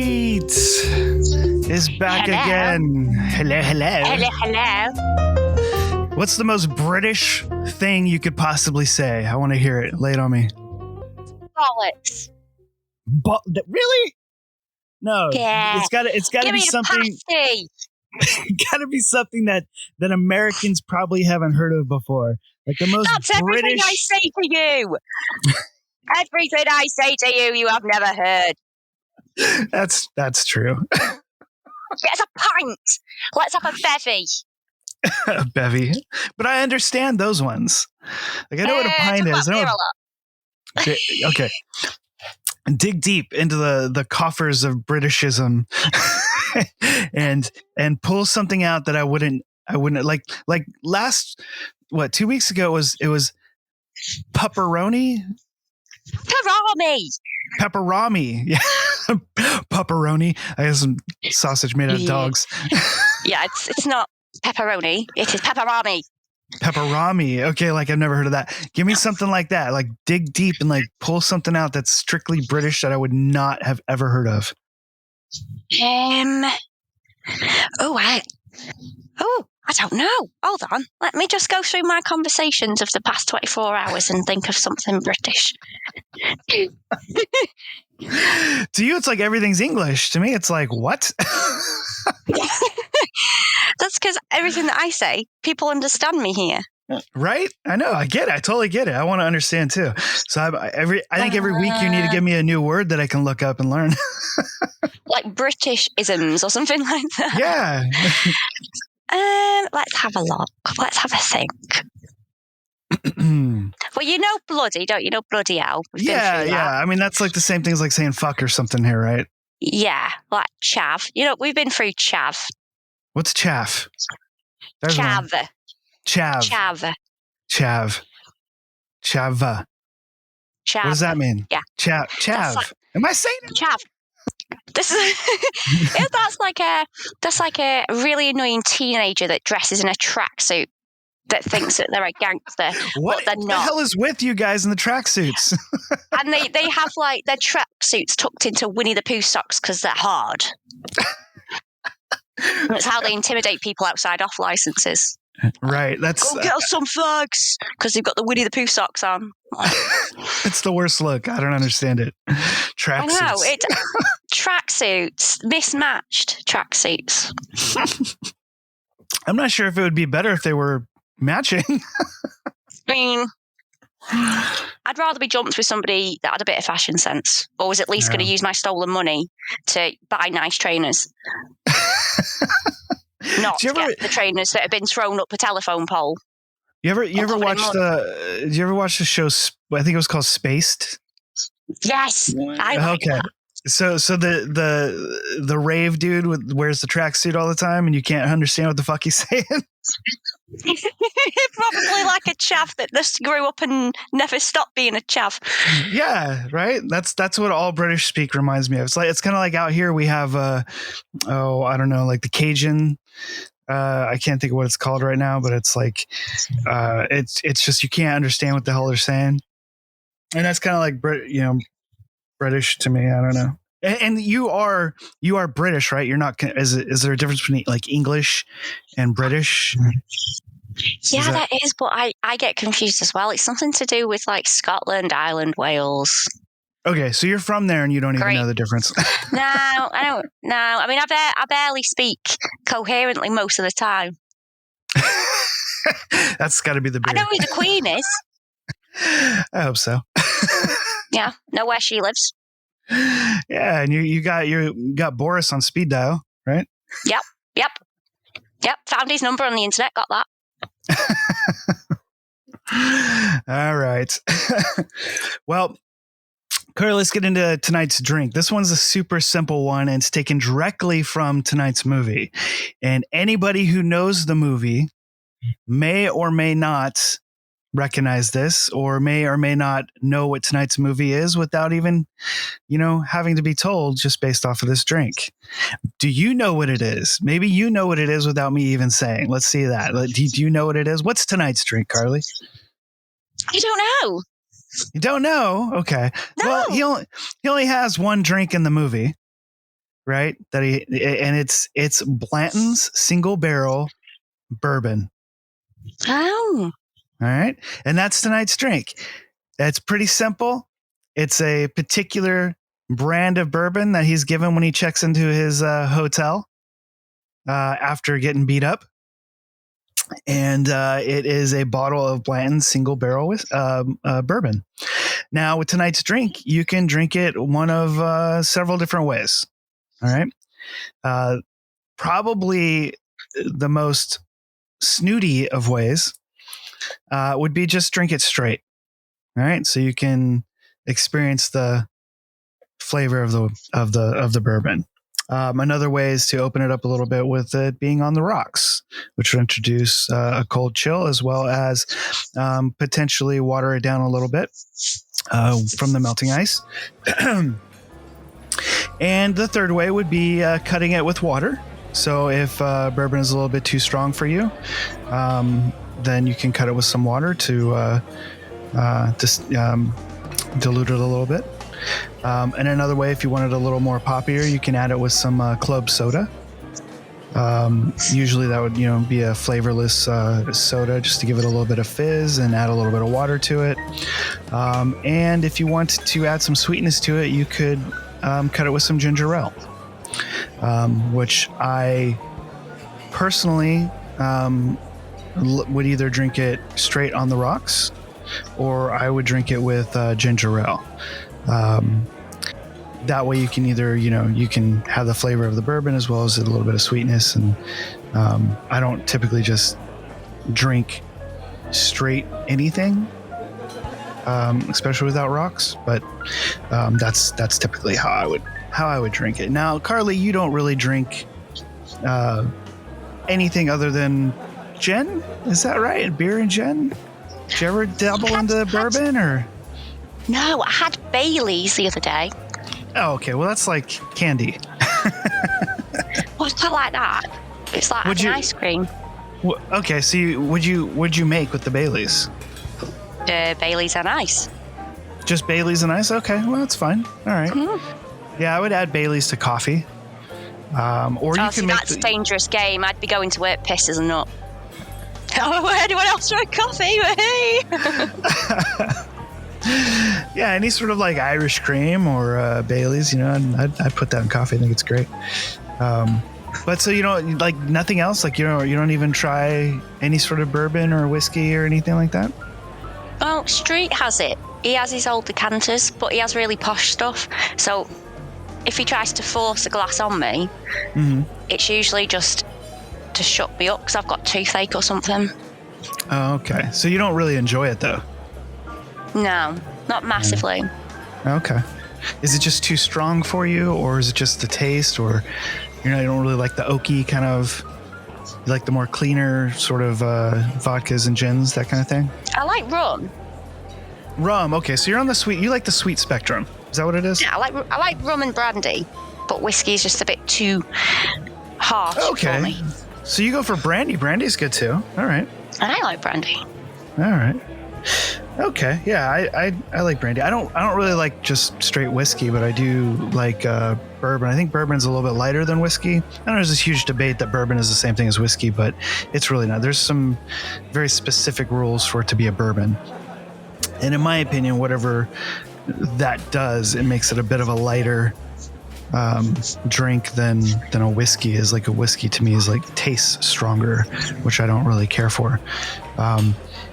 Is back again. Hello. Hello. What's the most British thing you could possibly say? I want to hear it. Lay it on me. Bollocks. Really? No. Yeah. It's got to be something. Pasty. Got to be something that Americans probably haven't heard of before. Like the most That's everything British. I say to you. Everything I say to you, you have never heard. That's true. Get us a pint. Let's have a bevy. A bevy. But I understand those ones. Like I know what a pint is. Okay. Dig deep into the coffers of Britishism and pull something out that I wouldn't like last 2 weeks ago it was pepperoni. Pepperoni. Yeah. Pepperoni. I have some sausage made out of dogs. Yeah, it's not pepperoni. It is pepperoni. Pepperami. Okay, like I've never heard of that. Give me something like that. Like dig deep and like pull something out that's strictly British that I would not have ever heard of. I don't know. Hold on. Let me just go through my conversations of the past 24 hours and think of something British. To you, it's like everything's English. To me, it's like, what? That's because everything that I say, people understand me here. Right? I know. I get it. I totally get it. I want to understand too. So I think every week you need to give me a new word that I can look up and learn. Like British isms or something like that. Yeah. Let's have a look. Let's have a think. Well, you know bloody, don't you know bloody hell? Yeah. I mean, that's like the same thing as like saying fuck or something here, right? Yeah, like chav. You know, we've been through chav. What's chaff? Chav. Chava. What does that mean? Yeah. Chav. Like, am I saying it? Chav. This is that's like a really annoying teenager that dresses in a tracksuit that thinks that they're a gangster, what but they're not. The hell is with you guys in the tracksuits? And they have like their tracksuits tucked into Winnie the Pooh socks because they're hard. And that's how they intimidate people outside off licenses. Right. That's go get us some thugs because they've got the Winnie the Pooh socks on. It's the worst look. I don't understand it. Tracksuits. I know it. Tracksuits, mismatched tracksuits. I'm not sure if it would be better if they were matching. I mean, I'd rather be jumped with somebody that had a bit of fashion sense, or was at least going to use my stolen money to buy nice trainers. Not get the trainers that have been thrown up a telephone pole. You ever watch did you ever watch the show? I think it was called Spaced. Yes, I like that. So the rave dude wears the tracksuit all the time, and you can't understand what the fuck he's saying. Probably like a chav that just grew up and never stopped being a chav. Yeah, right. That's what all British speak reminds me of. It's kind of like out here we have I don't know, like the Cajun. I can't think of what it's called right now, but it's like it's just you can't understand what the hell they're saying, and that's kind of like British to me. I don't know. And you are British, right? You're not. Is there a difference between like English and British? Yeah, that is. But I get confused as well. It's something to do with like Scotland, Ireland, Wales. Okay, so you're from there and you don't even know the difference. No, I don't. No, I mean I barely speak coherently most of the time. That's got to be the beer. I know who the Queen is. I hope so. Yeah, know where she lives. Yeah, and you got Boris on speed dial, right? Yep. Found his number on the internet. Got that. All right. Well, Carly, let's get into tonight's drink. This one's a super simple one, and it's taken directly from tonight's movie. And anybody who knows the movie may or may not recognize this, or may not know what tonight's movie is without even, having to be told just based off of this drink. Do you know what it is? Maybe you know what it is without me even saying. Let's see that. Do you know what it is? What's tonight's drink, Carly? I don't know. You don't know? Okay. No. Well, he only has one drink in the movie. right? And it's Blanton's Single Barrel Bourbon. Oh. All right. And that's tonight's drink. It's pretty simple. It's a particular brand of bourbon that he's given when he checks into his hotel after getting beat up. And it is a bottle of Blanton's Single Barrel bourbon. Now, with tonight's drink, you can drink it one of several different ways. All right. Probably the most snooty of ways would be just drink it straight. All right. So you can experience the flavor of the bourbon. Another way is to open it up a little bit with it being on the rocks, which would introduce a cold chill, as well as potentially water it down a little bit from the melting ice. And the third way would be cutting it with water. So if bourbon is a little bit too strong for you, then you can cut it with some water to dilute it a little bit. And another way, if you want it a little more poppier, you can add it with some club soda. Usually that would, be a flavorless soda, just to give it a little bit of fizz and add a little bit of water to it. And if you want to add some sweetness to it, you could cut it with some ginger ale, which I personally would either drink it straight on the rocks, or I would drink it with ginger ale. That way you can either, you can have the flavor of the bourbon as well as a little bit of sweetness. And I don't typically just drink straight anything, especially without rocks, but that's typically how I would drink it. Now, Carly, you don't really drink anything other than gin, is that right? Beer and gin? Did you ever dabble into bourbon or? No, I had Baileys the other day. Oh, okay. Well, that's like candy. Well, it's not like that. It's like ice cream. Okay, so what'd you make with the Baileys? Baileys and ice. Just Baileys and ice? Okay, well, that's fine. All right. Mm-hmm. Yeah, I would add Baileys to coffee. Or you can make that's a dangerous game. I'd be going to work pissed as a nut. Oh, anyone else drink coffee? Hey! Yeah, any sort of like Irish cream or Baileys, I'd put that in coffee. I think it's great. But so like nothing else, like you don't even try any sort of bourbon or whiskey or anything like that. Well, Street has it. He has his old decanters, but he has really posh stuff. So if he tries to force a glass on me, it's usually just to shut me up because I've got toothache or something. Oh, okay. So you don't really enjoy it though. No, not massively. Okay. Is it just too strong for you, or is it just the taste, or you don't really like the oaky kind of, you like the more cleaner sort of vodkas and gins, that kind of thing? I like rum. Rum, okay. So you're on the sweet, you like the sweet spectrum. Is that what it is? Yeah, I like rum and brandy, but whiskey is just a bit too harsh for me. So you go for brandy. Brandy's good too. All right. And I like brandy. All right. Okay, yeah, I like brandy. I don't really like just straight whiskey, but I do like bourbon. I think bourbon's a little bit lighter than whiskey. I know there's this huge debate that bourbon is the same thing as whiskey, but it's really not. There's some very specific rules for it to be a bourbon. And in my opinion, whatever that does, it makes it a bit of a lighter drink than a whiskey is. Like a whiskey to me is like tastes stronger, which I don't really care for.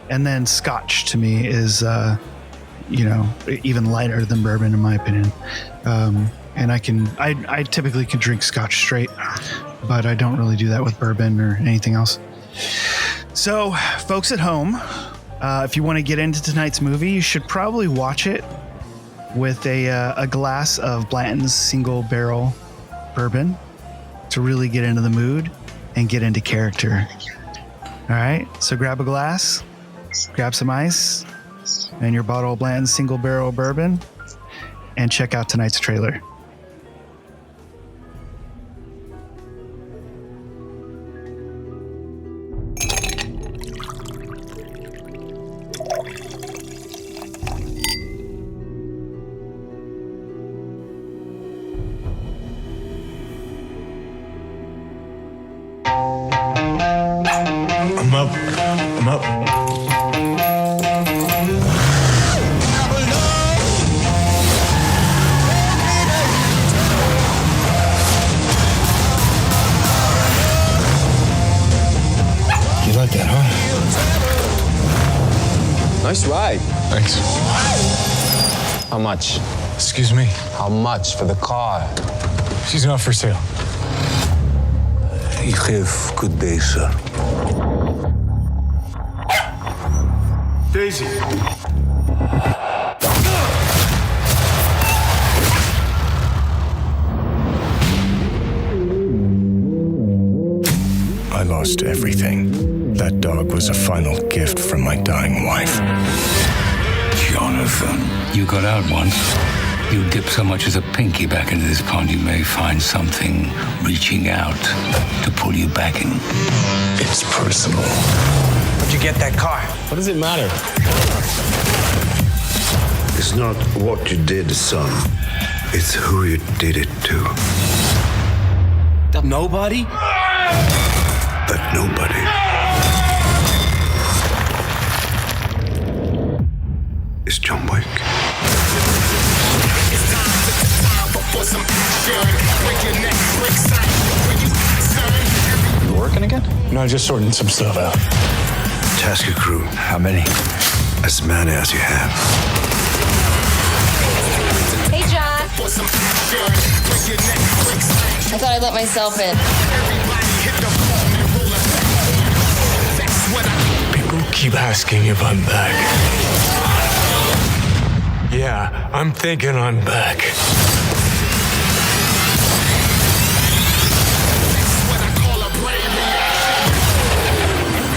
And then Scotch to me is, even lighter than bourbon in my opinion. And I typically can drink Scotch straight, but I don't really do that with bourbon or anything else. So, folks at home, if you want to get into tonight's movie, you should probably watch it with a glass of Blanton's Single Barrel bourbon to really get into the mood and get into character. All right, so grab a glass, grab some ice, and your bottle of Blanton's Single Barrel bourbon, and check out tonight's trailer. I'm up. You like that, huh? Nice ride. Thanks. How much? Excuse me. How much for the car? She's not for sale. Ik geef good day, sir. Daisy. I lost everything. That dog was a final gift from my dying wife. Jonathan, you got out once. You dip so much as a pinky back into this pond, you may find something reaching out to pull you back in. It's personal. Where'd you get that car? What does it matter? It's not what you did, son. It's who you did it to. Nobody? That nobody is John Wick. You working again? No, just sorting some stuff out. Task your crew. How many? As many as you have. Hey, John. I thought I'd let myself in. People keep asking if I'm back. Yeah, I'm thinking I'm back.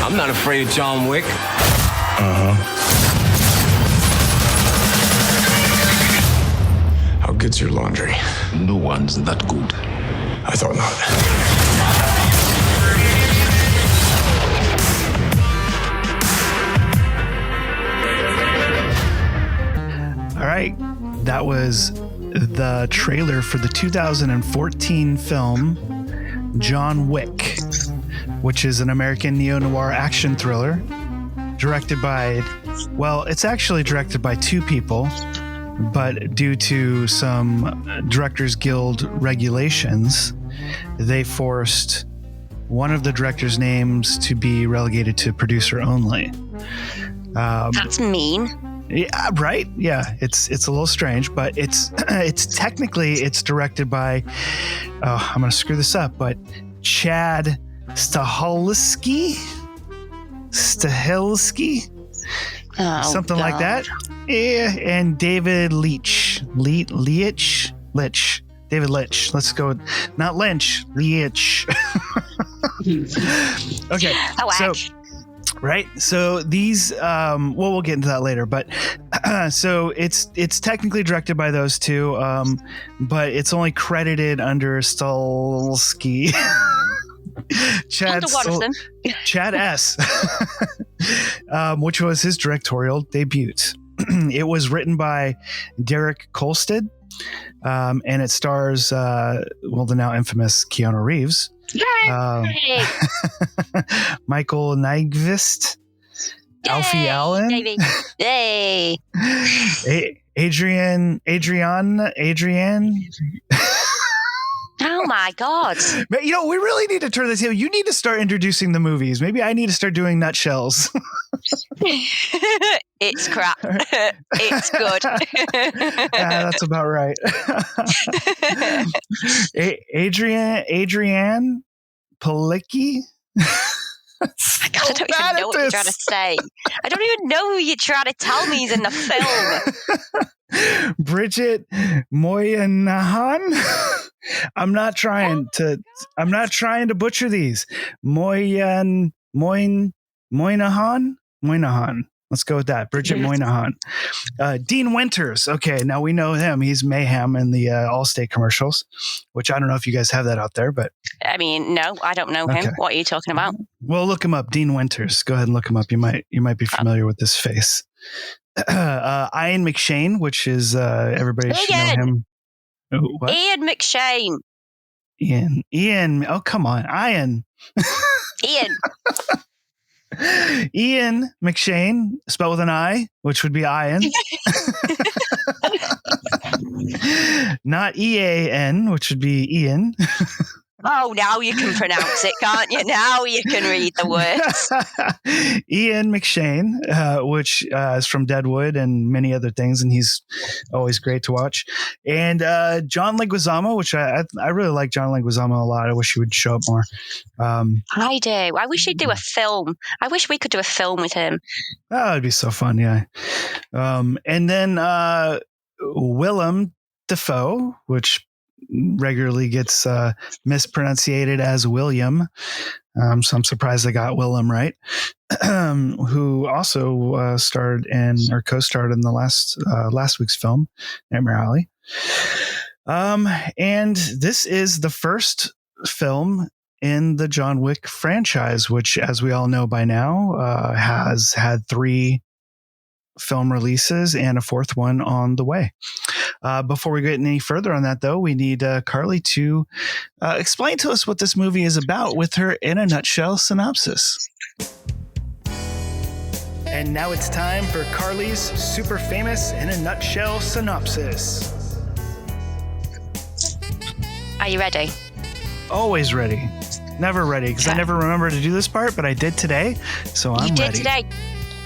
I'm not afraid of John Wick. How good's your laundry? No one's that good. I thought not. All right. That was the trailer for the 2014 film John Wick, which is an American neo-noir action thriller directed by, well, it's actually directed by two people, but due to some Directors Guild regulations, they forced one of the directors' names to be relegated to producer only. That's mean. Yeah, right. Yeah, it's a little strange, but it's directed by. Oh, I'm gonna screw this up, but Chad Stahelski, something like that. Yeah, and David Leitch. David Litch. Let's go with, not Lynch, Leitch. Okay. So, right. So these, well, we'll get into that later, but so it's technically directed by those two, but it's only credited under Stahelski. Chad S, which was his directorial debut. It was written by Derek Kolstad, and it stars, the now infamous Keanu Reeves, Michael Nyqvist, Alfie Allen, Adrienne. Oh my God. You know, we really need to turn this here. You need to start introducing the movies. Maybe I need to start doing nutshells. It's crap. It's good. Yeah, that's about right. Adrienne Palicki. I don't even know what you're trying to say. I don't even know who you're trying to tell me is in the film. Bridget Moynihan. I'm not trying to butcher these. Moynihan. Let's go with that. Bridget Moynihan. Dean Winters. Okay, now we know him. He's Mayhem in the Allstate commercials, which I don't know if you guys have that out there, but I mean, no, I don't know him. What are you talking about? Well, look him up. Dean Winters. Go ahead and look him up. You might be familiar with this face. Ian McShane, which is everybody should know him. What? Ian McShane. Ian. Oh, come on, Ian. Ian. Ian McShane, spelled with an I, which would be Ian. Not EAN, which would be Ian. Oh, now you can pronounce it, can't you? Now you can read the words. Ian McShane, which is from Deadwood and many other things, and he's always great to watch. And John Leguizamo, which I really like John Leguizamo a lot. I wish he would show up more. I do. I wish he'd do a film. I wish we could do a film with him. Oh, it'd be so fun, yeah. And then Willem Dafoe, which regularly gets mispronunciated as William. So I'm surprised I got Willem right. Who also starred in or co-starred in the last week's film, Nightmare Alley. And this is the first film in the John Wick franchise, which, as we all know by now, has had 3 film releases and a 4th one on the way. Before we get any further on that, though, we need Carly to explain to us what this movie is about with her in a nutshell synopsis. And now it's time for Carly's super famous in a nutshell synopsis. Are you ready? Always ready. Never ready, because I never remember to do this part, but I did today, so I'm ready. You did today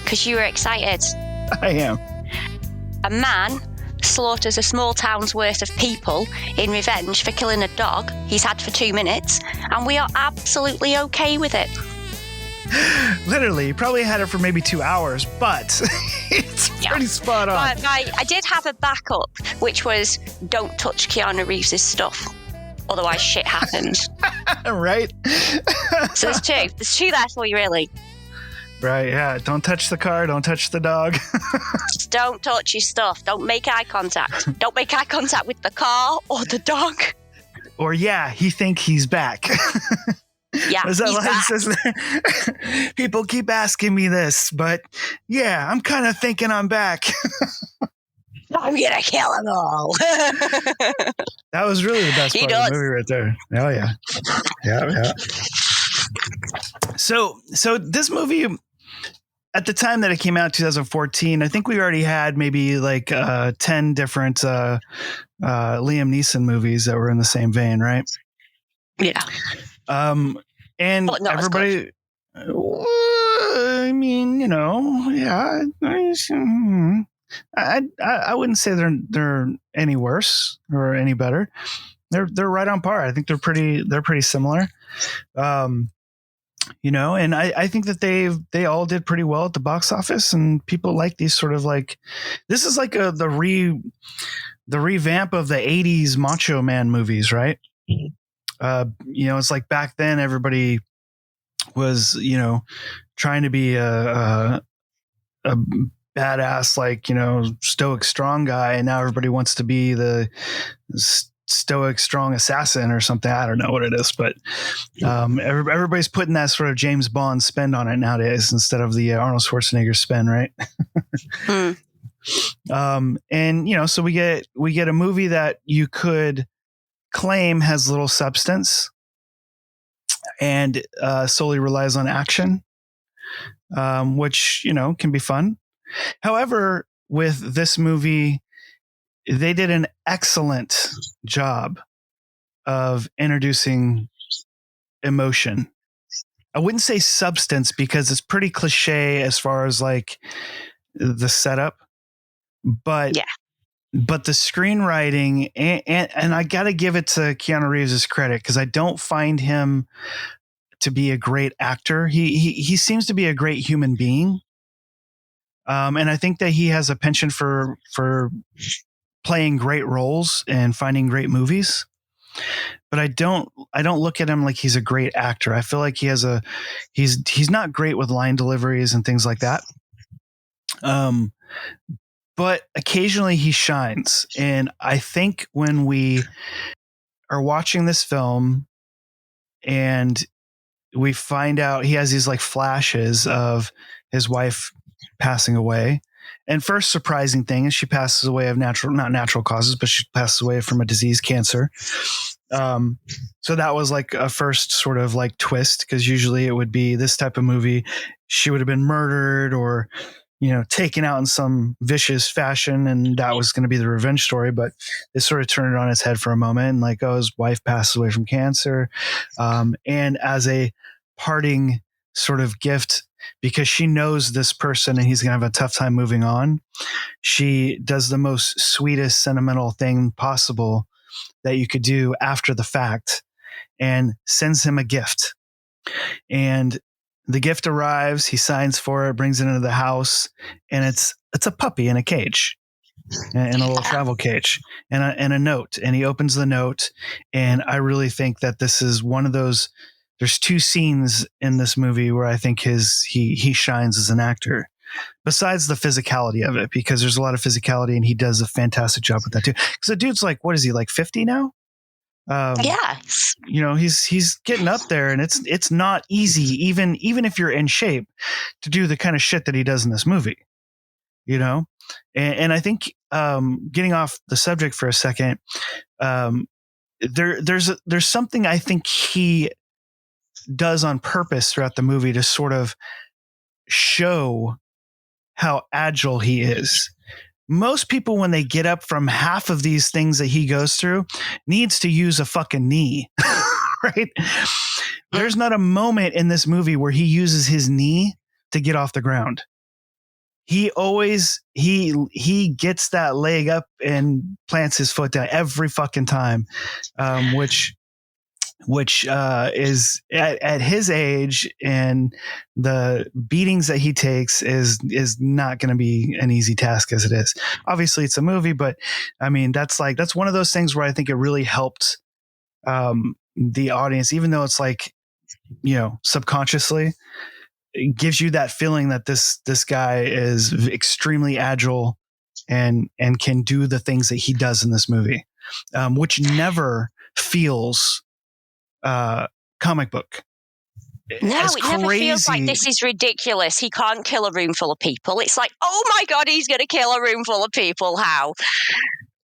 because you were excited. I am. A man slaughters a small town's worth of people in revenge for killing a dog he's had for 2 minutes, and we are absolutely okay with it. Literally, you probably had it for maybe 2 hours, but it's pretty spot on. But I did have a backup, which was don't touch Keanu Reeves' stuff. Otherwise, shit happens. Right? So there's two. There's 2 there for you, really. Right, yeah. Don't touch the car. Don't touch the dog. Just don't touch your stuff. Don't make eye contact. Don't make eye contact with the car or the dog. Or, yeah, he think he's back. Yeah, Is that he's what back. it says there? People keep asking me this, but yeah, I'm kind of thinking I'm back. I'm going to kill them all. That was really the best part of the movie right there. Oh, yeah. Yeah. So this movie, at the time that it came out, 2014, I think we already had maybe like 10 different Liam Neeson movies that were in the same vein, right? Yeah. And everybody, I mean, you know, yeah, I wouldn't say they're any worse or any better. They're right on par. I think they're pretty similar. You know, and I think that they all did pretty well at the box office, and people like these sort of like, this is like the revamp of the 80s Macho Man movies, right? You know, it's like back then everybody was, you know, trying to be a badass, like, you know, stoic strong guy, and now everybody wants to be the stoic strong assassin or something. I don't know what it is, but everybody's putting that sort of James Bond spin on it nowadays instead of the Arnold Schwarzenegger spin, right? And you know, so we get a movie that you could claim has little substance and solely relies on action, which, you know, can be fun. However, with this movie, they did an excellent job of introducing emotion. I wouldn't say substance because it's pretty cliche as far as like the setup, but yeah. But the screenwriting and I got to give it to Keanu Reeves' credit, because I don't find him to be a great actor. He seems to be a great human being. And I think that he has a penchant for playing great roles and finding great movies. But I don't look at him like he's a great actor. I feel like he's not great with line deliveries and things like that. But occasionally he shines. And I think when we are watching this film and we find out he has these like flashes of his wife passing away. And first surprising thing is she passes away of not natural causes, but she passes away from a disease, cancer. So that was like a first sort of like twist, because usually it would be this type of movie. She would have been murdered or, taken out in some vicious fashion, and that was going to be the revenge story. But they sort of turned it on its head for a moment, and like, oh, his wife passed away from cancer. And as a parting sort of gift, because she knows this person and he's going to have a tough time moving on, she does the most sweetest, sentimental thing possible that you could do after the fact, and sends him a gift. And the gift arrives, he signs for it, brings it into the house, and it's a puppy in a cage, in a little travel cage, and a note. And he opens the note, and I really think that this is one of those. There's two scenes in this movie where I think he shines as an actor, besides the physicality of it, because there's a lot of physicality, and he does a fantastic job with that too. Because the dude's like, what is he, like 50 now? Yeah. He's getting up there, and it's not easy, even if you're in shape, to do the kind of shit that he does in this movie, and I think, getting off the subject for a second, there's something I think he does on purpose throughout the movie to sort of show how agile he is. Most people, when they get up from half of these things that he goes through, needs to use a fucking knee, right? There's not a moment in this movie where he uses his knee to get off the ground. He always, he gets that leg up and plants his foot down every fucking time, which is at his age and the beatings that he takes is not going to be an easy task as it is. Obviously it's a movie, but I mean, that's one of those things where I think it really helped, the audience, even though it's like, subconsciously, it gives you that feeling that this guy is extremely agile and can do the things that he does in this movie, which never feels comic book. No, it never feels like this is ridiculous. He can't kill a room full of people. It's like, oh my God, he's going to kill a room full of people. How?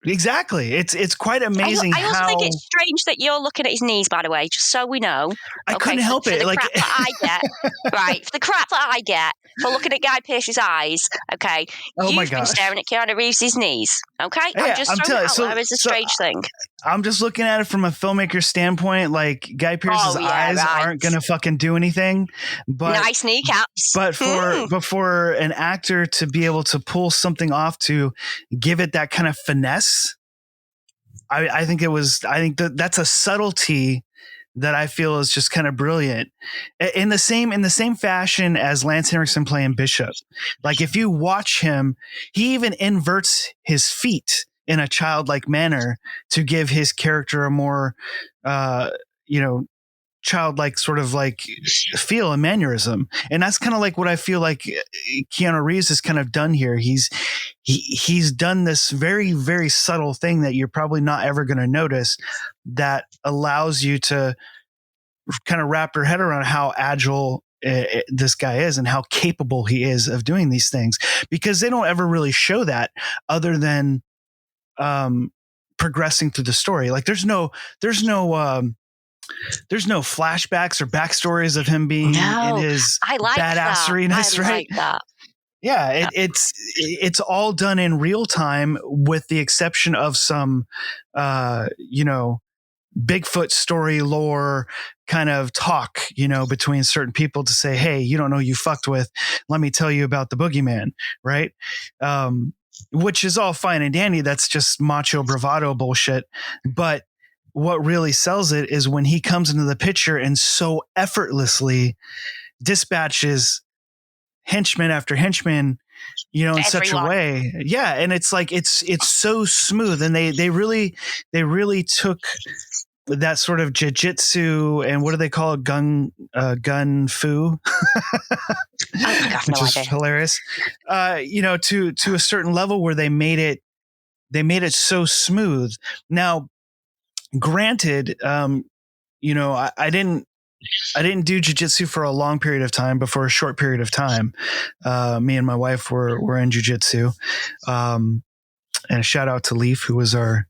Exactly. It's quite amazing. I also think it's strange that you're looking at his knees, by the way, just so we know. I couldn't help it. For the crap that I get, right? For the crap that I get for looking at Guy Pearce's eyes, okay? Oh my You've been gosh. staring at Keanu Reeves' knees, okay? Yeah, I'm just throwing it out there as a strange thing. I'm just looking at it from a filmmaker standpoint. Like, Guy Pearce's eyes aren't going to fucking do anything. But nice kneecaps. But for an actor to be able to pull something off, to give it that kind of finesse, I think that's a subtlety that I feel is just kind of brilliant. In the same fashion as Lance Henriksen playing Bishop. Like, if you watch him, he even inverts his feet in a childlike manner to give his character a more, childlike sort of like feel and mannerism. And that's kind of like what I feel like Keanu Reeves has kind of done here. He's done this very, very subtle thing that you're probably not ever going to notice, that allows you to kind of wrap your head around how agile this guy is and how capable he is of doing these things, because they don't ever really show that other than progressing through the story. Like, there's no flashbacks or backstories of him being in his badasseriness, right? Like that. Yeah, it's all done in real time, with the exception of some, Bigfoot story lore kind of talk, between certain people to say, hey, you don't know who you fucked with. Let me tell you about the boogeyman, right? Which is all fine and dandy. That's just macho bravado bullshit. But what really sells it is when he comes into the picture and so effortlessly dispatches henchman after henchman, in such a way. Yeah. And it's like, it's so smooth. And they really took that sort of jiu-jitsu and what do they call it? Gun fu, which is hilarious. To a certain level where they made it so smooth. Now, granted, I didn't do jiu-jitsu for a long period of time, but for a short period of time, me and my wife were in jiu-jitsu. And a shout out to Leaf, who was our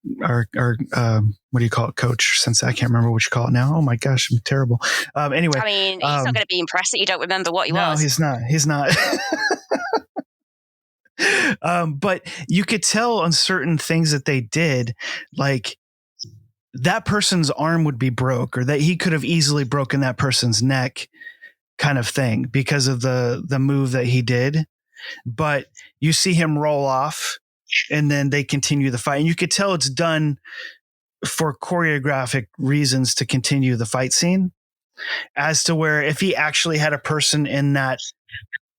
what do you call it, coach? Since I can't remember what you call it now. Oh my gosh, I'm terrible. Anyway, I mean, he's not going to be impressed that you don't remember what he was. No, he's not. He's not. But you could tell on certain things that they did, like that person's arm would be broke, or that he could have easily broken that person's neck, kind of thing, because of the move that he did. But you see him roll off, and then they continue the fight, and you could tell it's done for choreographic reasons to continue the fight scene. As to where if he actually had a person in that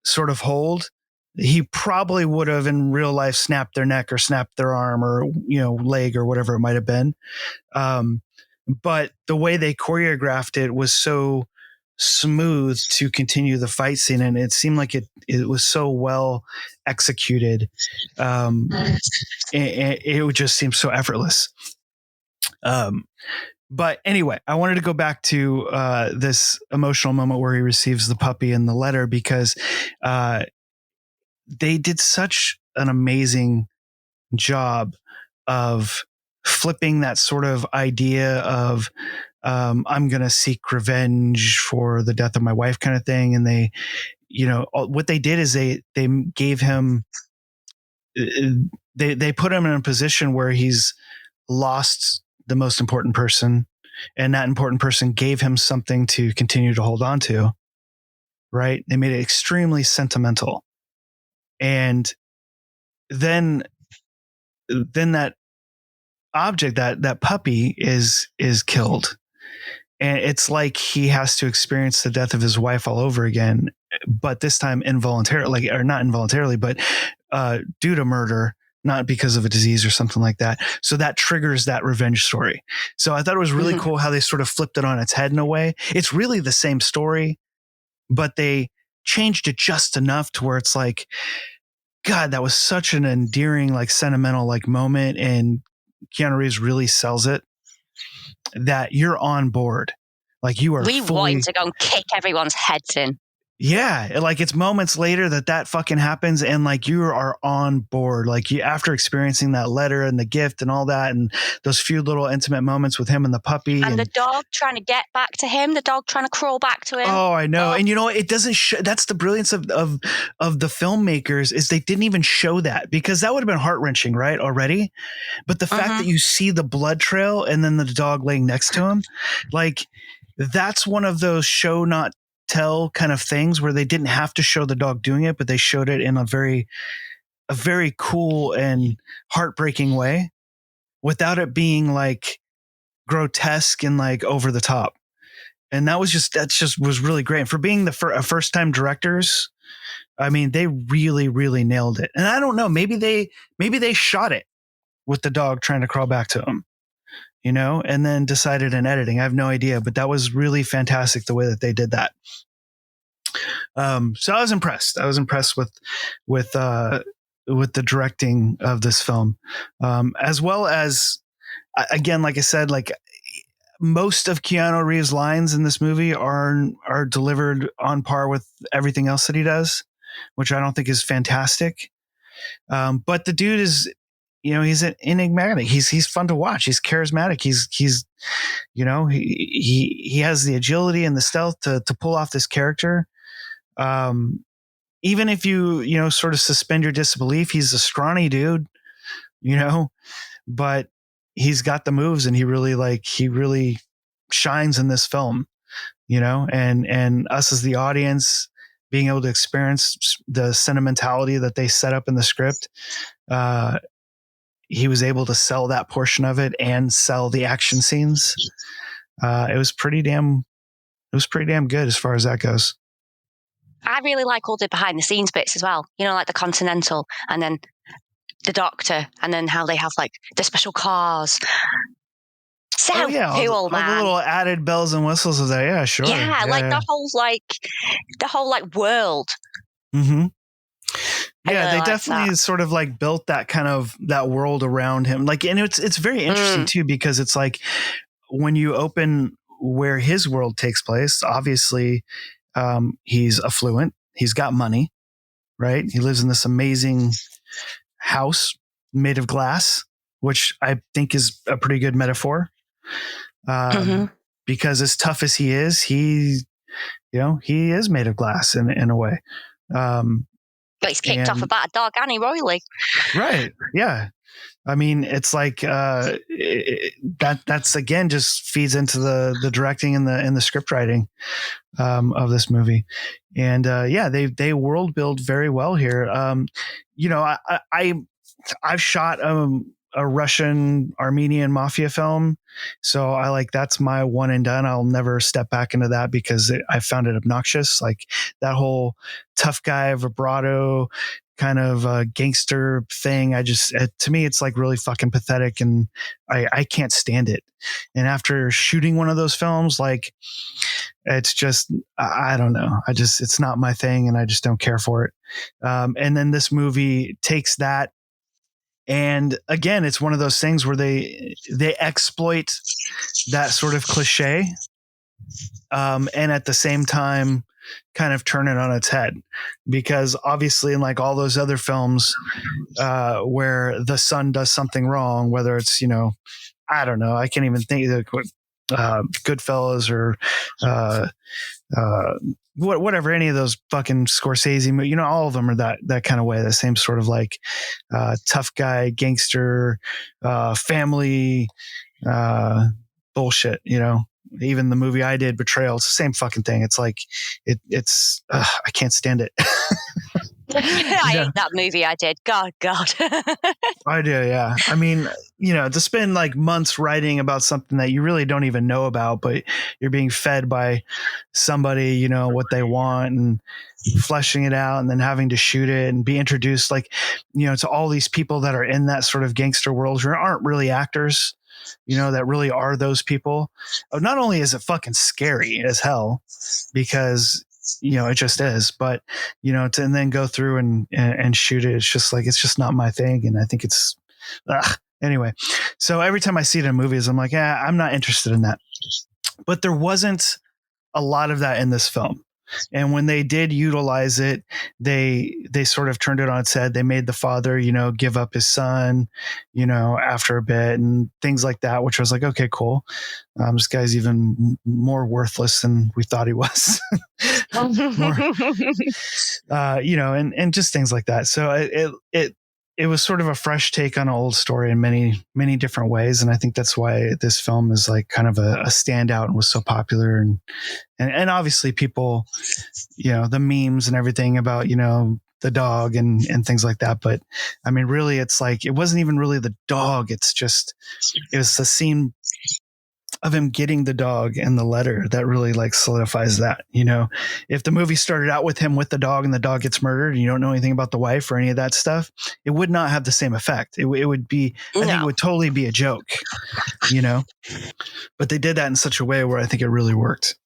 sort of hold, he probably would have in real life snapped their neck or snapped their arm or, leg or whatever it might have been. But the way they choreographed it was so smooth to continue the fight scene. And it seemed like it was so well executed. It would just seem so effortless. But anyway, I wanted to go back to this emotional moment where he receives the puppy and the letter, because they did such an amazing job of flipping that sort of idea of I'm going to seek revenge for the death of my wife kind of thing. And they, what they did is they gave him, they put him in a position where he's lost the most important person, and that important person gave him something to continue to hold on to. Right. They made it extremely sentimental. And then that object, that puppy is killed. And it's like he has to experience the death of his wife all over again, but this time involuntarily, or not involuntarily, but due to murder, not because of a disease or something like that. So that triggers that revenge story. So I thought it was really cool how they sort of flipped it on its head in a way. It's really the same story, but they changed it just enough to where it's like, God, that was such an endearing, like sentimental, like moment. And Keanu Reeves really sells it, that you're on board. Like you are we want him to go and kick everyone's heads in. Yeah. Like it's moments later that fucking happens. And like you are on board. Like you, after experiencing that letter and the gift and all that, and those few little intimate moments with him and the puppy. And the dog trying to get back to him, the dog trying to crawl back to him. Oh, I know. And it doesn't show. That's the brilliance of the filmmakers, is they didn't even show that, because that would have been heart wrenching, right? Already. But the fact that you see the blood trail and then the dog laying next to him, like that's one of those show not tell kind of things where they didn't have to show the dog doing it, but they showed it in a very cool and heartbreaking way without it being like grotesque and like over the top. And that was really great. And for being first time directors, I mean, they really, really nailed it. And I don't know, maybe they shot it with the dog trying to crawl back to him, and then decided in editing. I have no idea, but that was really fantastic the way that they did that. So I was impressed. I was impressed with the directing of this film, as well as, again, like I said, like most of Keanu Reeves' lines in this movie are delivered on par with everything else that he does, which I don't think is fantastic. But the dude is, he's enigmatic. He's fun to watch. He's charismatic. He's he has the agility and the stealth to pull off this character. Even if you sort of suspend your disbelief, he's a scrawny dude, but he's got the moves, and he really shines in this film, and us as the audience being able to experience the sentimentality that they set up in the script. He was able to sell that portion of it and sell the action scenes. It was pretty damn good as far as that goes. I really like all the behind the scenes bits as well. Like the Continental, and then the Doctor, and then how they have like the special cars. So cool, man. All the little added bells and whistles of that. Yeah, sure. Yeah, the whole world. Mm-hmm. Yeah, really they definitely sort of like built that kind of that world around him. Like, and it's very interesting too, because it's like when you open where his world takes place, obviously he's affluent, he's got money, right? He lives in this amazing house made of glass which I think is a pretty good metaphor. Because as tough as he is, he is made of glass in a way. But he's kicked off about a dog, and he royally. Right. Yeah. I mean, it's like that's again just feeds into the directing and the script writing of this movie, and they world build very well here. I've shot a Russian Armenian mafia film, so that's my one and done. I'll never step back into that because I found it obnoxious. Like that whole tough guy vibrato kind of gangster thing. To me, it's like really fucking pathetic, and I can't stand it. And after shooting one of those films, like it's just, I don't know. It's not my thing, and I just don't care for it. And then this movie takes that, and again, it's one of those things where they exploit that sort of cliche, and at the same time kind of turn it on its head, because obviously in like all those other films where the son does something wrong, whether it's, I don't know, I can't even think of Goodfellas or whatever, any of those fucking Scorsese movies, all of them are that kind of way, the same sort of like tough guy, gangster, family bullshit, even the movie I did, Betrayal, it's the same fucking thing. It's like, it's I can't stand it. I hate that movie I did. God. I do, yeah. I mean, to spend like months writing about something that you really don't even know about, but you're being fed by somebody, what they want, and fleshing it out, and then having to shoot it and be introduced, like, to all these people that are in that sort of gangster world who aren't really actors, that really are those people. Not only is it fucking scary as hell, because it just is, but and then go through and shoot it, it's just not my thing, and I think it's anyway. So every time I see it in movies, I'm like, I'm not interested in that. But there wasn't a lot of that in this film. And when they did utilize it, they sort of turned it on its head. They made the father, give up his son, after a bit, and things like that, which was like, okay, cool. This guy's even more worthless than we thought he was. And just things like that. So it was sort of a fresh take on an old story in many, many different ways. And I think that's why this film is like kind of a standout and was so popular. And obviously people, the memes and everything about, the dog and things like that. But I mean, really, it's like, it wasn't even really the dog. It was the scene of him getting the dog and the letter that really like solidifies that. If the movie started out with him with the dog and the dog gets murdered and you don't know anything about the wife or any of that stuff, it would not have the same effect. It would be, I think it would totally be a joke, but they did that in such a way where I think it really worked.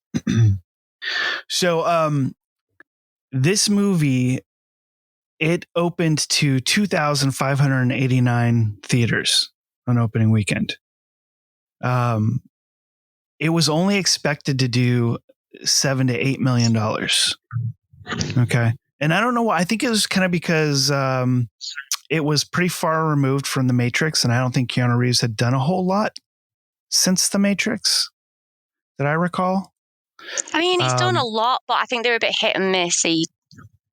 So, this movie, it opened to 2,589 theaters on opening weekend. It was only expected to do $7 to $8 million. Okay. And I don't know why. I think it was kind of because it was pretty far removed from The Matrix. And I don't think Keanu Reeves had done a whole lot since The Matrix that I recall. I mean, he's done a lot, but I think they're a bit hit and miss.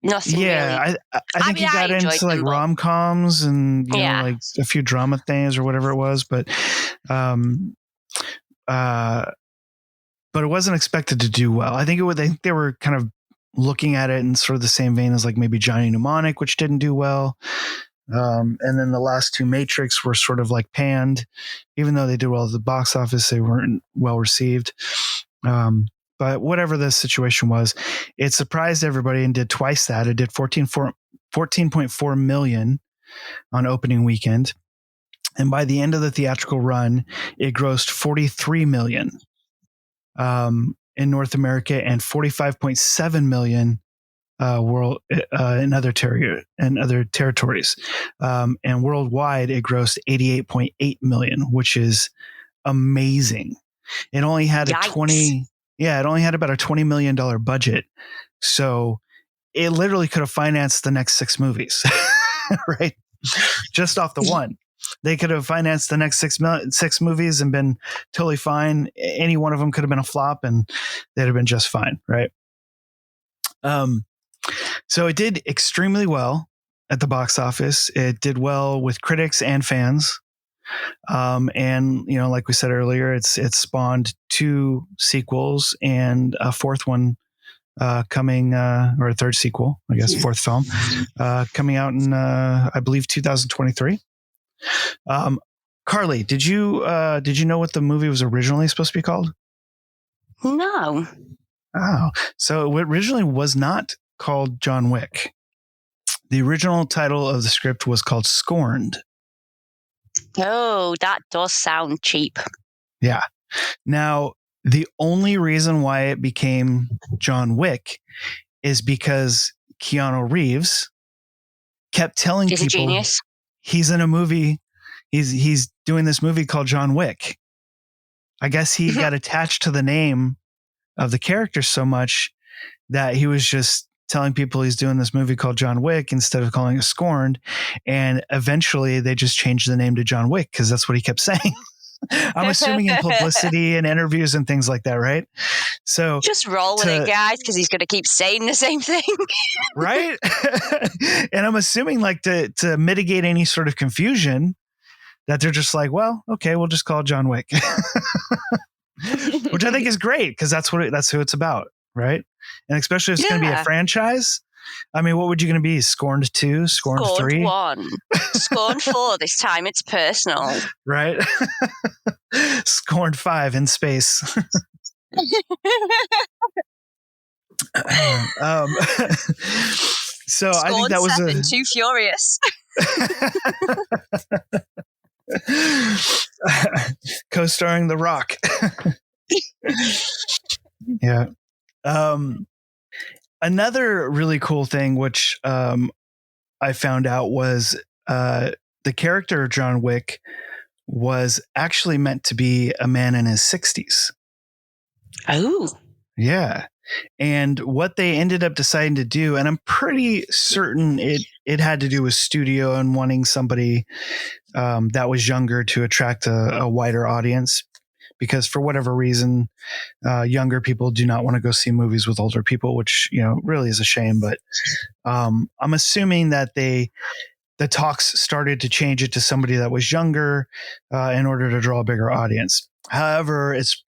Nothing really. I think he got into like rom-coms and like a few drama things or whatever it was. But it wasn't expected to do well. I think they were kind of looking at it in sort of the same vein as like maybe Johnny Mnemonic, which didn't do well. And then the last two Matrix were sort of like panned, even though they did well at the box office, they weren't well received. But whatever the situation was, it surprised everybody and did twice that. It did 14.4 million on opening weekend. And by the end of the theatrical run, it grossed 43 million in North America and 45.7 million world in other territories. And worldwide, it grossed 88.8 million, which is amazing. It only had about a $20 million budget. So it literally could have financed the next 6 movies, right? Just off the one. they could have financed the next six movies and been totally fine. Any one of them could have been a flop and they'd have been just fine. Right. So it did extremely well at the box office. It did well with critics and fans. And like we said earlier, it spawned 2 sequels and a fourth one coming, or a third sequel, I guess, fourth film, coming out in, I believe 2023. Carly, did you know what the movie was originally supposed to be called? No. Oh, so it originally was not called John Wick. The original title of the script was called Scorned. Oh, that does sound cheap. Yeah. Now, the only reason why it became John Wick is because Keanu Reeves kept telling He's people a genius. He's in a movie. He's doing this movie called John Wick. I guess he got attached to the name of the character so much that he was just telling people he's doing this movie called John Wick instead of calling it Scorned. And eventually they just changed the name to John Wick because that's what he kept saying. I'm assuming in publicity and interviews and things like that, right? So just roll with it, guys, because he's going to keep saying the same thing. Right? And I'm assuming like to mitigate any sort of confusion that they're just like, well, okay, we'll just call it John Wick. Which I think is great because that's who it's about, right? And especially if it's going to be a franchise. I mean, what would you going to be? Scorned 2? Scorned 3? 1. Scorned 4 this time. It's personal. Right? Scorned 5 in space. So Scorned I think that was 7, Too Furious. Co-starring The Rock. Yeah. Another really cool thing, which I found out, was the character of John Wick was actually meant to be a man in his 60s. Oh. Yeah. And what they ended up deciding to do, and I'm pretty certain it had to do with studio and wanting somebody that was younger to attract a wider audience. Because for whatever reason, younger people do not want to go see movies with older people, which, really is a shame. But I'm assuming that the talks started to change it to somebody that was younger in order to draw a bigger audience. However, it's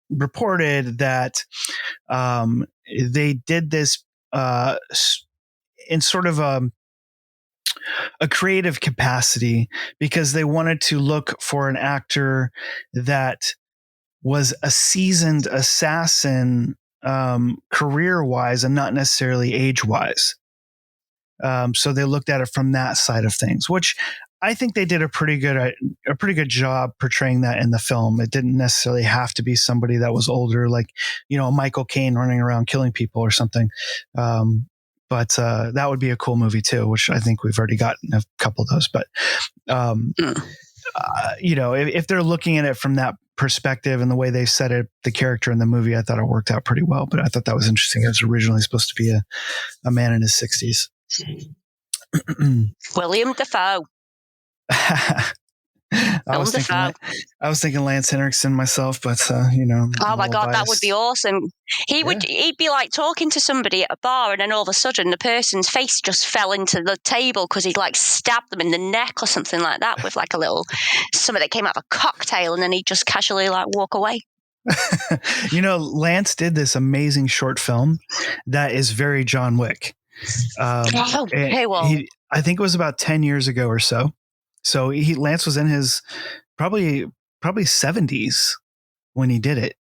reported that they did this in sort of a creative capacity because they wanted to look for an actor that was a seasoned assassin career-wise and not necessarily age-wise. So they looked at it from that side of things, which I think they did a pretty good job portraying that in the film. It didn't necessarily have to be somebody that was older, like, Michael Caine running around killing people or something. But that would be a cool movie too, which I think we've already gotten a couple of those. But, if they're looking at it from that perspective and the way they set it, the character in the movie, I thought it worked out pretty well. But I thought that was interesting. It was originally supposed to be a man in his 60s. Willem Dafoe. I was thinking Lance Henriksen myself, but oh my God, that would be awesome. He'd be like talking to somebody at a bar, and then all of a sudden the person's face just fell into the table because he'd like stabbed them in the neck or something like that with like something that came out of a cocktail, and then he'd just casually like walk away. Lance did this amazing short film that is very John Wick. I think it was about 10 years ago or so. So Lance was in his probably 70s when he did it,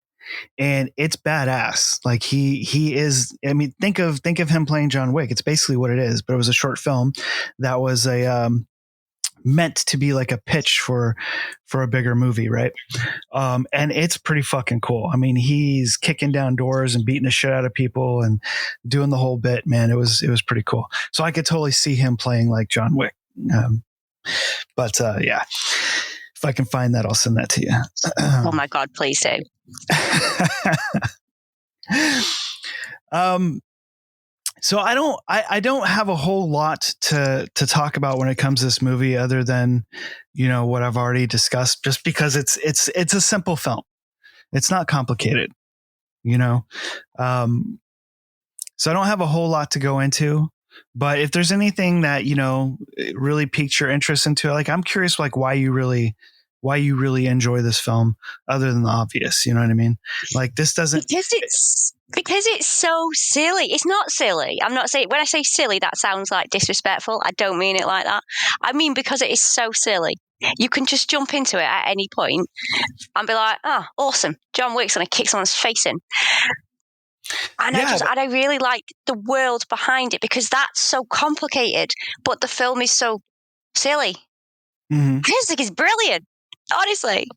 and it's badass. Like he is. I mean, think of him playing John Wick. It's basically what it is. But it was a short film that was meant to be like a pitch for a bigger movie, right? And it's pretty fucking cool. I mean, he's kicking down doors and beating the shit out of people and doing the whole bit. Man, it was pretty cool. So I could totally see him playing like John Wick. But yeah, if I can find that, I'll send that to you. Oh my God, please do. So I don't have a whole lot to talk about when it comes to this movie other than, what I've already discussed, just because it's a simple film. It's not complicated, So I don't have a whole lot to go into, but if there's anything that, really piques your interest into it, like, I'm curious, like, why you really enjoy this film other than the obvious, you know what I mean? Like, this doesn't, because it's so silly. It's not silly. I'm not saying, when I say silly, that sounds like disrespectful. I don't mean it like that. I mean, because it is so silly. You can just jump into it at any point and be like, oh, awesome. John Wick's going to kick someone's face in. And I really like the world behind it, because that's so complicated, but the film is so silly. Mm-hmm. I just think it's brilliant, honestly.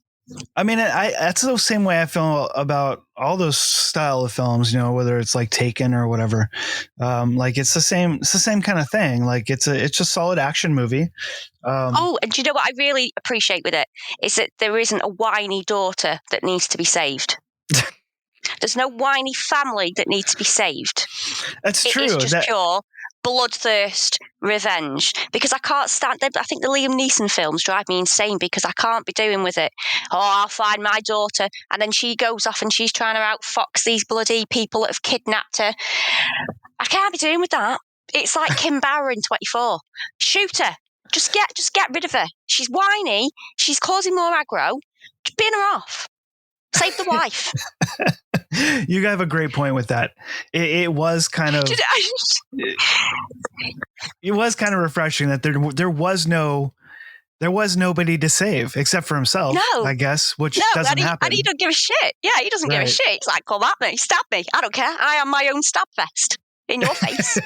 I mean, that's the same way I feel about all those style of films, whether it's like Taken or whatever. Like, it's the same kind of thing. Like, it's a solid action movie. And do you know what I really appreciate with it is that there isn't a whiny daughter that needs to be saved. There's no whiny family that needs to be saved. That's true. It is just pure bloodthirst revenge, because I can't stand them. I think the Liam Neeson films drive me insane, because I can't be doing with it. Oh, I'll find my daughter, and then she goes off and she's trying to outfox these bloody people that have kidnapped her. I can't be doing with that. It's like Kim Bauer in 24. Shoot her. Just get rid of her. She's whiny. She's causing more aggro. Just bin her off. Save the wife. You have a great point with that. It was kind of refreshing that there was nobody to save except for himself. No, I guess, which doesn't happen. And he don't give a shit. Yeah, he doesn't give a shit. It's like, come at me, stab me. I don't care. I am my own stab vest in your face.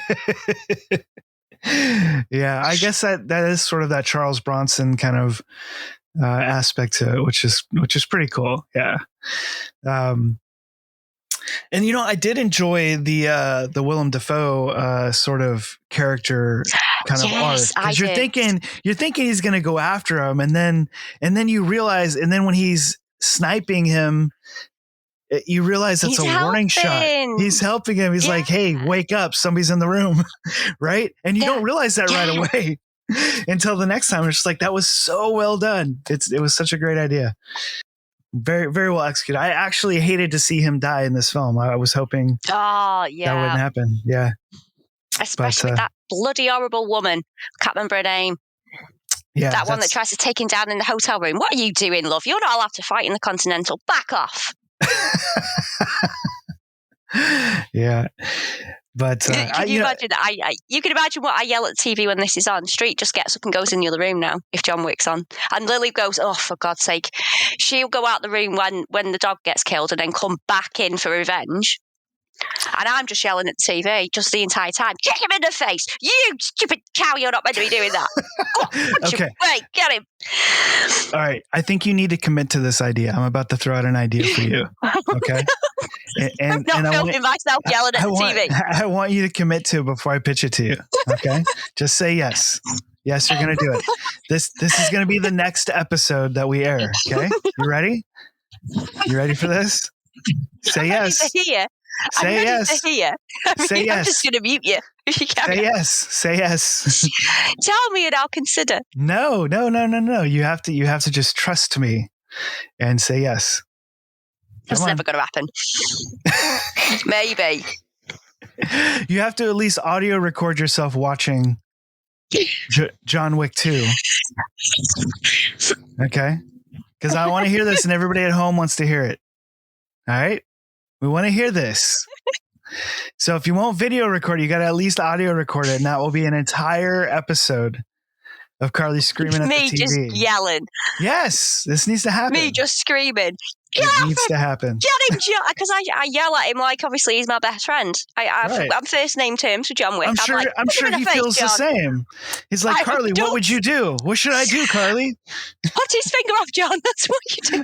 Yeah, I guess that is sort of that Charles Bronson kind of aspect to it, which is pretty cool. Yeah. And I did enjoy the Willem Dafoe sort of character kind of arc, because you're thinking he's going to go after him, and then you realize, and then when he's sniping him, you realize that's a warning shot. He's helping him. He's like, "Hey, wake up! Somebody's in the room," right? And you don't realize that right away until the next time. It's just like, that was so well done. It was such a great idea. Very, very well executed. I actually hated to see him die in this film. I was hoping that wouldn't happen. Yeah. Especially with that bloody horrible woman. Can't remember her name. Yeah. That one that tries to take him down in the hotel room. What are you doing, love? You're not allowed to fight in the Continental. Back off. Yeah. But can you imagine that? You can imagine what I yell at the TV when this is on. Street just gets up and goes in the other room now if John Wick's on. And Lily goes, oh, for God's sake. She'll go out the room when the dog gets killed and then come back in for revenge. And I'm just yelling at the TV just the entire time. Kick him in the face. You stupid cow, you're not meant to be doing that. Okay. Wait, get him. All right. I think you need to commit to this idea. I'm about to throw out an idea for you. Okay. I'm not filming myself yelling at the TV. I want you to commit to it before I pitch it to you. Okay. Just say yes. Yes, you're going to do it. This is going to be the next episode that we air. Okay. You ready? You ready for this? Say yes. Say yes. Say yes. I'm just going to mute you. Say yes. Say yes. Tell me and I'll consider. No. You have to just trust me and say yes. That's never going to happen. Maybe. You have to at least audio record yourself watching John Wick 2. Okay? Because I want to hear this and everybody at home wants to hear it. All right? We want to hear this. So if you won't video record it, you got to at least audio record it, and that will be an entire episode of Carly screaming at the TV. Me just yelling. Yes, this needs to happen. Me just screaming. It needs to happen. Get him, John! Because I yell at him like, obviously, he's my best friend. I'm first name terms with John Wick. I'm sure he feels the same. He's like, Carly, what would you do? What should I do, Carly? Cut his finger off, John. That's what you do.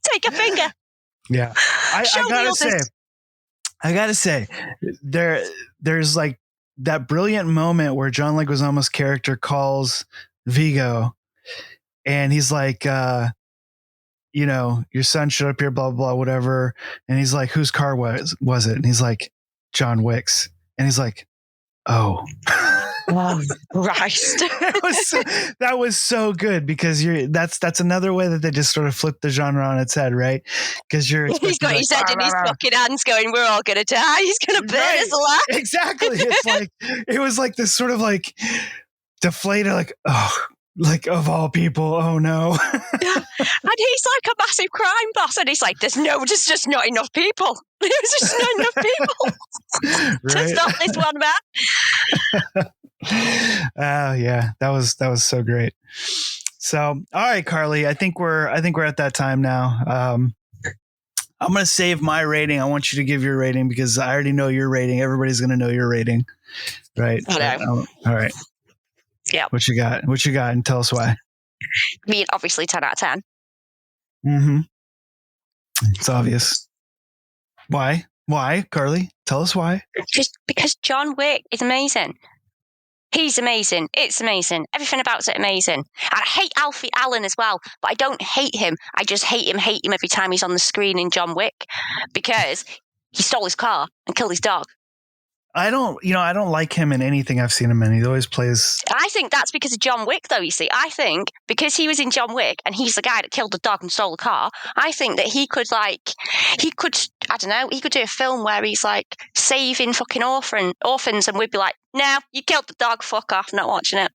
Take a finger. Yeah, I gotta say, there's like that brilliant moment where John Leguizamo's character calls Vigo, and he's like, your son showed up here, blah, blah, blah, whatever. And he's like, whose car was it? And he's like, John Wick's. And he's like, oh. Oh, Christ. that was so good because that's another way that they just sort of flip the genre on its head, right? Because he's got his head in his fucking hands going, we're all going to die. He's going to burn us alive. Exactly. It's like, it was like this sort of like deflated, like, oh, like of all people, oh no. And he's like a massive crime boss, and he's like, there's just not enough people. There's just not enough people to stop this one man. Yeah, that was so great. So, all right, Carly, I think we're at that time now. I'm going to save my rating. I want you to give your rating because I already know your rating. Everybody's going to know your rating, right? All right. Yeah. What you got? And tell us why. I mean, obviously 10 out of 10. Mm-hmm. It's obvious. Why? Why, Carly? Tell us why. Just because John Wick is amazing. He's amazing. It's amazing. Everything about it amazing. And I hate Alfie Allen as well, but I don't hate him. I just hate him every time he's on the screen in John Wick because he stole his car and killed his dog. I don't like him in anything I've seen him in. He always plays. I think that's because of John Wick, though, you see. I think because he was in John Wick and he's the guy that killed the dog and stole the car, I think that he could do a film where he's like saving fucking orphans and we'd be like, no, you killed the dog, fuck off, not watching it.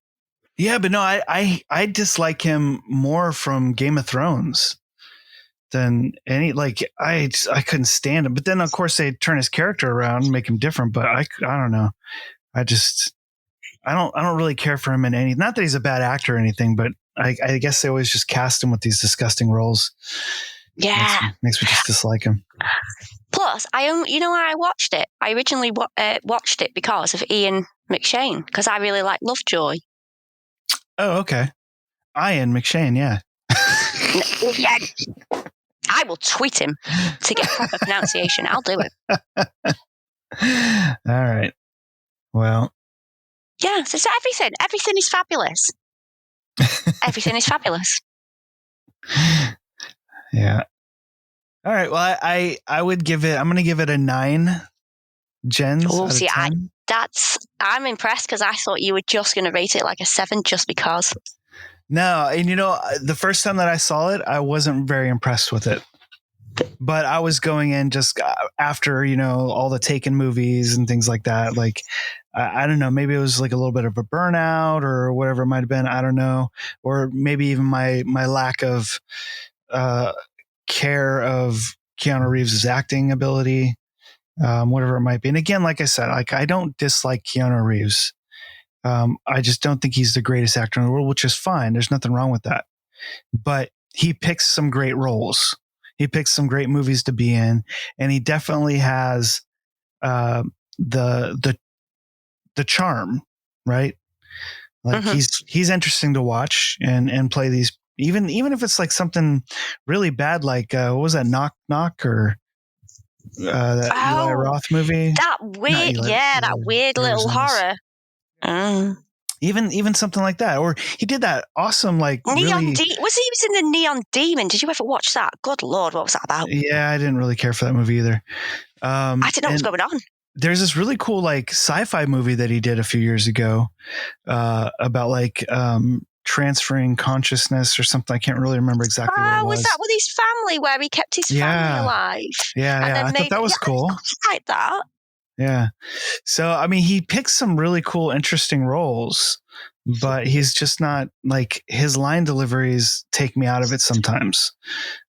Yeah, but no, I dislike him more from Game of Thrones than any, like, I couldn't stand him. But then of course they turn his character around and make him different, but I don't know. I don't really care for him in any, not that he's a bad actor or anything, but I guess they always just cast him with these disgusting roles. Yeah. Makes me just dislike him. Plus, I watched it. I originally watched it because of Ian McShane, because I really like Lovejoy. Oh, okay. Ian McShane, yeah. Yeah. I will tweet him to get proper pronunciation. I'll do it. All right. Well. Yeah, so everything. Everything is fabulous. Everything is fabulous. Yeah. All right. Well, I would give it, I'm going to give it a 9 gens. Oh, see, I'm impressed because I thought you were just going to rate it like a 7 just because. No, and the first time that I saw it, I wasn't very impressed with it. But I was going in just after, all the Taken movies and things like that. Like, I don't know, maybe it was like a little bit of a burnout or whatever it might have been. I don't know. Or maybe even my lack of care of Keanu Reeves' acting ability, whatever it might be. And again, like I said, I don't dislike Keanu Reeves. I just don't think he's the greatest actor in the world, which is fine. There's nothing wrong with that. But he picks some great roles. He picks some great movies to be in, and he definitely has the charm, right? Like he's interesting to watch and play these. Even if it's like something really bad, like what was that, Knock Knock or that Eli Roth movie? That weird, that weird little horror. Even something like that, or he did that awesome like was he in really, the Neon Demon? Did you ever watch that? Good Lord, what was that about? Yeah, I didn't really care for that movie either. I didn't know what was going on. There's this really cool like sci-fi movie that he did a few years ago about like transferring consciousness or something. I can't really remember exactly what it was. Was that with his family where he kept his family alive? Yeah, I thought that was cool. Like that. Yeah. So, I mean, he picks some really cool, interesting roles, but he's just not like, his line deliveries take me out of it sometimes.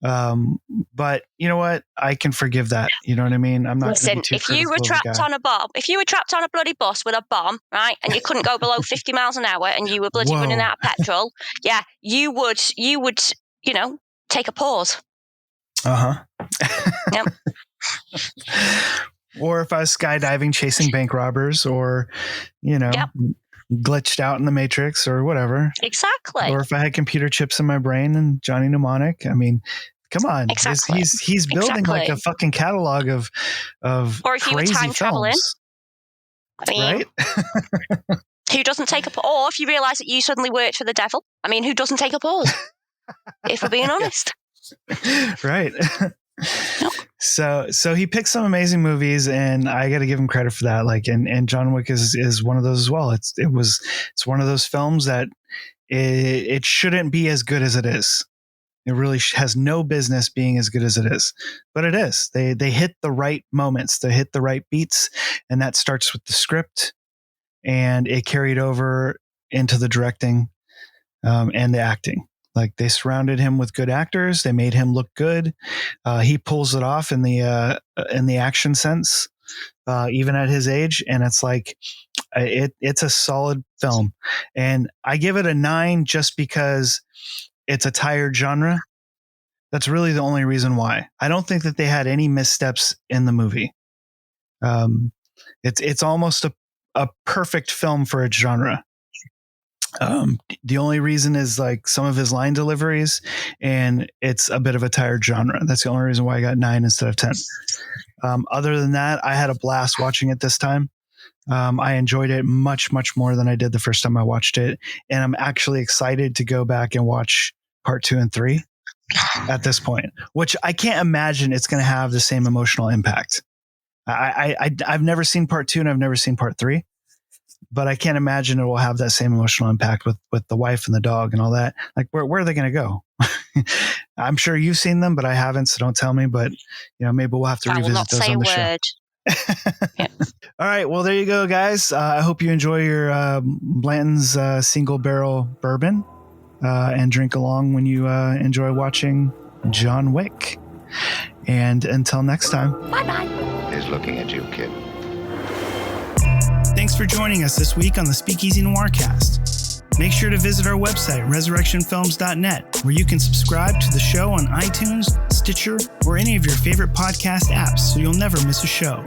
But you know what? I can forgive that. You know what I mean? I'm not. Listen, if you were trapped on a bomb, if you were trapped on a bloody bus with a bomb, right, and you couldn't go below 50 miles an hour and you were bloody running out of petrol, yeah, you would, take a pause. Yep. Or if I was skydiving, chasing bank robbers, or, glitched out in the Matrix or whatever. Exactly. Or if I had computer chips in my brain and Johnny Mnemonic, I mean, come on. Exactly. He's building like a fucking catalog of or if you were time traveling. I mean, right? Who doesn't take a pause? Or if you realise that you suddenly worked for the devil. I mean, who doesn't take a pause? If we're being honest. Right. Nope. So he picked some amazing movies, and I got to give him credit for that. Like, and John Wick is one of those as well. It's one of those films that it shouldn't be as good as it is. It really has no business being as good as it is, but it is. They hit the right moments, they hit the right beats, and that starts with the script, and it carried over into the directing and the acting. Like, they surrounded him with good actors. They made him look good. He pulls it off in the action sense, even at his age. And it's like, it's a solid film. And I give it a 9 just because it's a tired genre. That's really the only reason why. I don't think that they had any missteps in the movie. It's almost a perfect film for its genre. The only reason is like some of his line deliveries, and it's a bit of a tired genre. That's the only reason why I got 9 instead of 10. Other than that, I had a blast watching it this time. I enjoyed it much, much more than I did the first time I watched it. And I'm actually excited to go back and watch part 2 and 3 at this point, which I can't imagine it's going to have the same emotional impact. I've never seen part 2 and I've never seen part 3. But I can't imagine it will have that same emotional impact with the wife and the dog and all that. Like, where are they going to go? I'm sure you've seen them, but I haven't, so don't tell me. But maybe we'll have to revisit those on the show. Yeah. All right, well, there you go, guys. I hope you enjoy your Blanton's single barrel bourbon and drink along when you enjoy watching John Wick. And until next time, Bye-bye. He's looking at you, kid. Thanks for joining us this week on the Speakeasy Noircast. Make sure to visit our website, resurrectionfilms.net, where you can subscribe to the show on iTunes, Stitcher, or any of your favorite podcast apps so you'll never miss a show.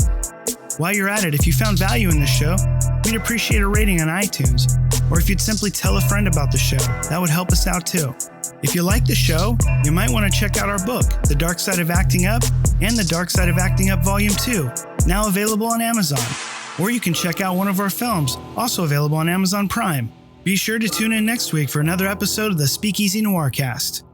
While you're at it, if you found value in this show, we'd appreciate a rating on iTunes, or if you'd simply tell a friend about the show, that would help us out too. If you like the show, you might want to check out our book, The Dark Side of Acting Up, and The Dark Side of Acting Up Volume 2, now available on Amazon. Or you can check out one of our films, also available on Amazon Prime. Be sure to tune in next week for another episode of the Speakeasy Noircast.